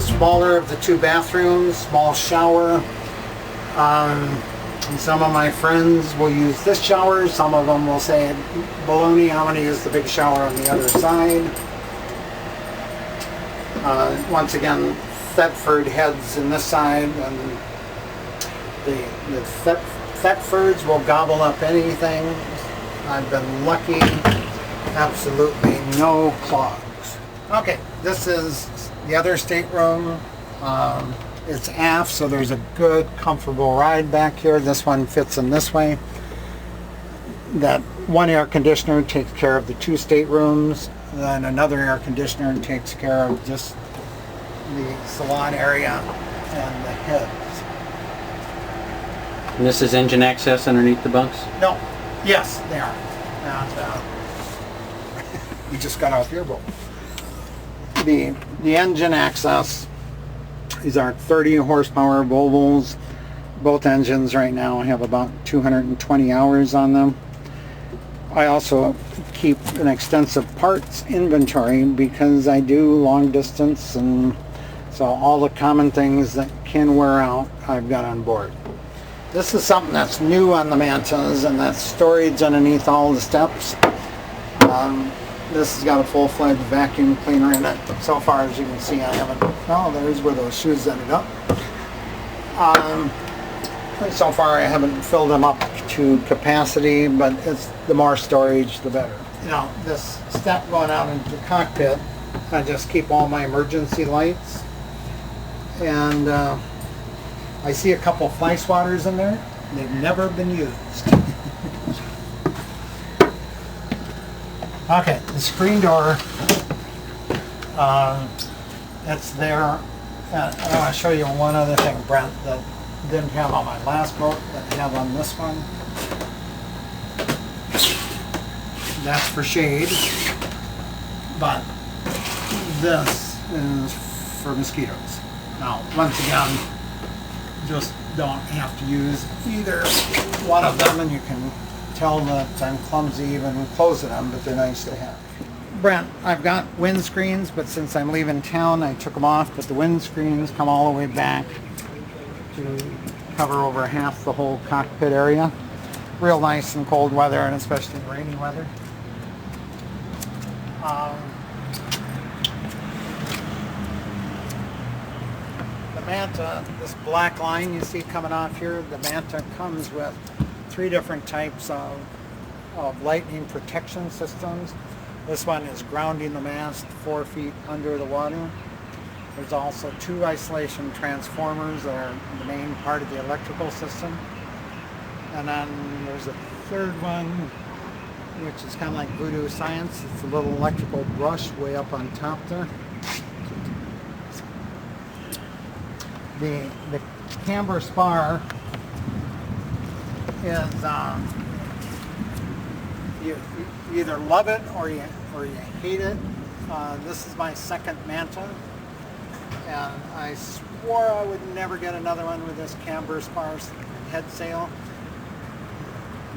smaller of the two bathrooms, small shower. And some of my friends will use this shower. Some of them will say, baloney, I'm going to use the big shower on the other side. Once again, Thetford heads in this side, and the Thetfords will gobble up anything. I've been lucky. Absolutely no clogs. Okay, this is the other stateroom. It's aft, so there's a good, comfortable ride back here. This one fits in this way. That one air conditioner takes care of the two staterooms. Then another air conditioner takes care of just the salon area and the heads. And this is engine access underneath the bunks? No. Yes, they are. And, we just got off your boat. The engine access is our 30 horsepower Volvos. Both engines right now have about 220 hours on them. I also keep an extensive parts inventory because I do long distance, and so all the common things that can wear out I've got on board. This is something that's new on the Mantas, and that's storage underneath all the steps. This has got a full-fledged vacuum cleaner in it. So far, as you can see, I haven't. Oh, there's where those shoes ended up. So far, I haven't filled them up to capacity, but it's the more storage, the better. You know, this step going out into the cockpit, I just keep all my emergency lights, and I see a couple fly swatters in there. They've never been used. Okay, the screen door, it's there. I want to show you one other thing, Brent, that didn't have on my last boat, that I have on this one. That's for shade, but this is for mosquitoes. Now, once again, just don't have to use either one of them, and you can tell that I'm clumsy even closing them, but they're nice to have. Brent, I've got windscreens, but since I'm leaving town, I took them off, but the windscreens come all the way back to cover over half the whole cockpit area. Real nice in cold weather, and especially rainy weather. The Manta, this black line you see coming off here, the Manta comes with 3 different types of lightning protection systems. This one is grounding the mast 4 feet under the water. There's also 2 isolation transformers that are the main part of the electrical system. And then there's a 3rd one, which is kind of like voodoo science. It's a little electrical brush way up on top there. The camber spar is you either love it or you hate it. This is my 2nd Manta, and I swore I would never get another one with this camber spar head sail,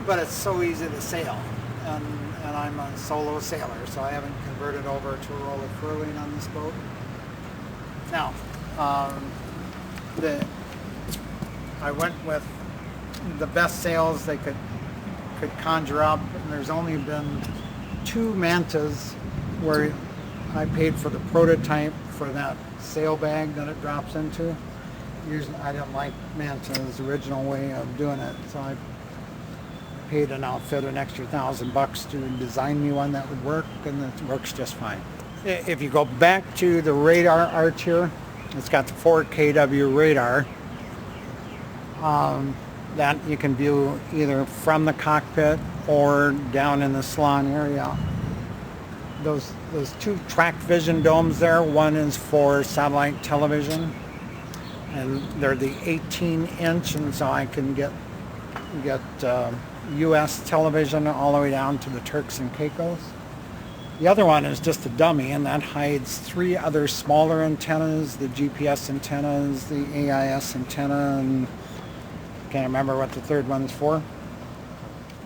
but it's so easy to sail, and I'm a solo sailor, so I haven't converted over to a roller furling on this boat. Now, I went with the best sails they could conjure up, and there's only been 2 Mantas where I paid for the prototype for that sail bag that it drops into. Usually I didn't like Manta's original way of doing it, so I paid an outfit an extra $1,000 to design me one that would work, and it works just fine. If you go back to the radar arch here, it's got the 4 kW radar that you can view either from the cockpit or down in the salon area. Those 2 track vision domes there, one is for satellite television, and they're the 18-inch, and so I can get U.S. television all the way down to the Turks and Caicos. The other one is just a dummy, and that hides 3 other smaller antennas, the GPS antennas, the AIS antenna, and can't remember what the 3rd one's for.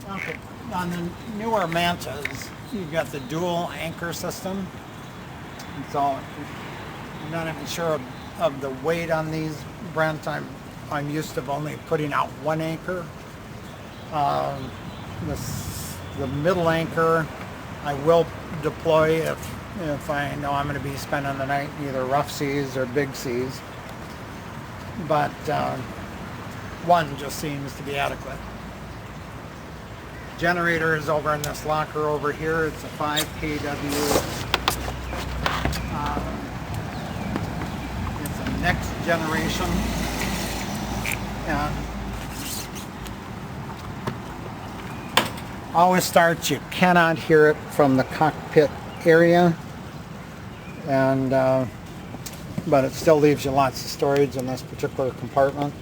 Okay. On the newer Mantas, you've got the dual anchor system. And so I'm not even sure of the weight on these, Brent, I'm used to only putting out one anchor. The middle anchor I will deploy if I know I'm going to be spending the night in either rough seas or big seas. But one just seems to be adequate. Generator is over in this locker over here. It's a 5 kW. It's a next generation. And always starts, you cannot hear it from the cockpit area. And but it still leaves you lots of storage in this particular compartment.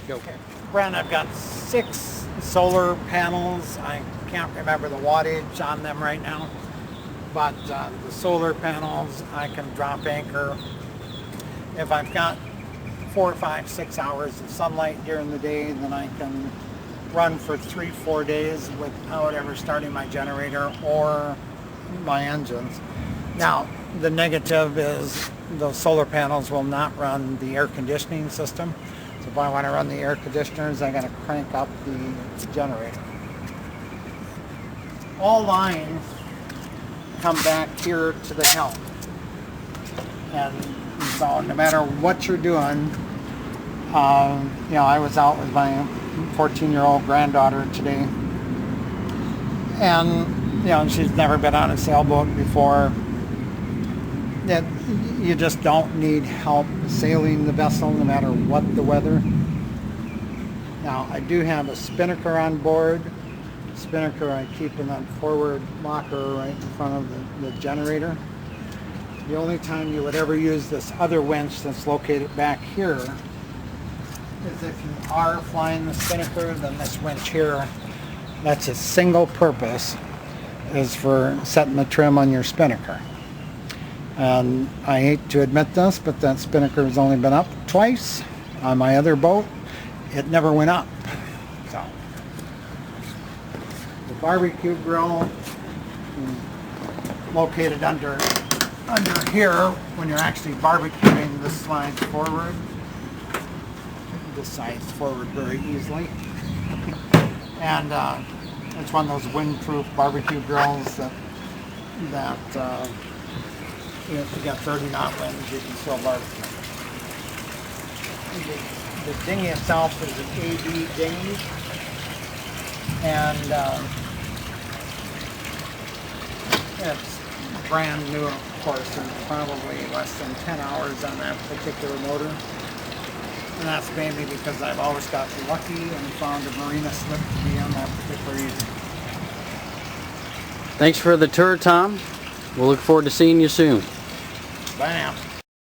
Okay. Brent, I've got 6 solar panels. I can't remember the wattage on them right now, but the solar panels I can drop anchor. If I've got 4, 5, 6 hours of sunlight during the day, then I can run for 3-4 days without ever starting my generator or my engines. Now, the negative is those solar panels will not run the air conditioning system. So if I want to run the air conditioners, I got to crank up the generator. All lines come back here to the helm. And so no matter what you're doing, you know, I was out with my 14-year-old granddaughter today. And, you know, she's never been on a sailboat before. That you just don't need help sailing the vessel no matter what the weather. Now I do have a spinnaker on board. Spinnaker I keep in that forward locker right in front of the generator. The only time you would ever use this other winch that's located back here is if you are flying the spinnaker. Then this winch here, that's its single purpose, is for setting the trim on your spinnaker. And I hate to admit this, but that spinnaker has only been up twice on my other boat. It never went up. So the barbecue grill located under here. When you're actually barbecuing, this slides forward. This slides forward very easily. And it's one of those windproof barbecue grills that if you got 30 knot winds, you can still barbecue. The dinghy itself is an AB dinghy, and it's brand new, of course, and probably less than 10 hours on that particular motor. And that's mainly because I've always got lucky and found a marina slip to be on that particular evening. Thanks for the tour, Tom. We'll look forward to seeing you soon. Bye now.